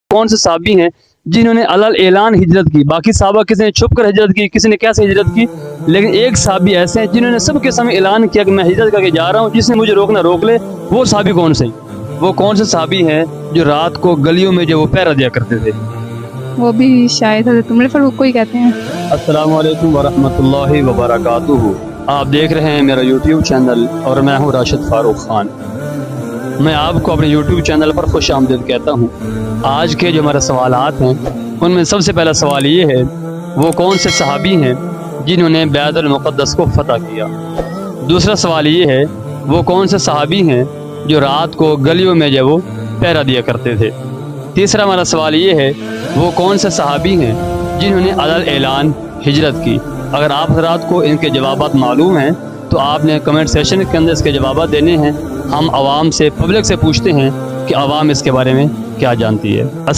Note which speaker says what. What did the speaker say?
Speaker 1: कौन से सहाबी हैं जिन्होंने अलल ऐलान हिजरत की। बाकी सहाबा किसी ने छुप कर हिजरत की, किसी ने कैसे हिजरत की, लेकिन एक सहाबी ऐसे हैं जिन्होंने सबके सामने ऐलान किया कि मैं हिजरत करके जा रहा हूँ, जिसने मुझे रोकना रोक ले। वो सहाबी कौन से? वो कौन से सहाबी हैं जो रात को गलियों में जो वो पहरा दिया करते थे?
Speaker 2: वो भी शायद हज़रत उमर फारूक को ही कहते हैं।
Speaker 1: अस्सलाम वालेकुम वरहमतुल्लाहि वबरकातुहू। आप देख रहे हैं मेरा YouTube चैनल और मैं हूँ राशिद फारूक खान। मैं आपको अपने YouTube चैनल पर खुश आमदीद कहता हूँ। आज के जो हमारे सवालात हैं उनमें सबसे पहला सवाल ये है, वो कौन से सहाबी हैं जिन्होंने बैतुल मुक़द्दस को फ़तह किया। दूसरा सवाल ये है, वो कौन से सहाबी हैं जो रात को गलियों में जो वो पहरा दिया करते थे। तीसरा हमारा सवाल ये है, वो कौन से सहाबी हैं जिन्होंने अलल ऐलान हिजरत की। अगर आप हज़रात को इनके जवाबात मालूम हैं तो आपने कमेंट सेशन के अंदर इसके जवाबात देने हैं। हम आवाम से, पब्लिक से पूछते हैं कि आवाम इसके बारे में क्या जानती है।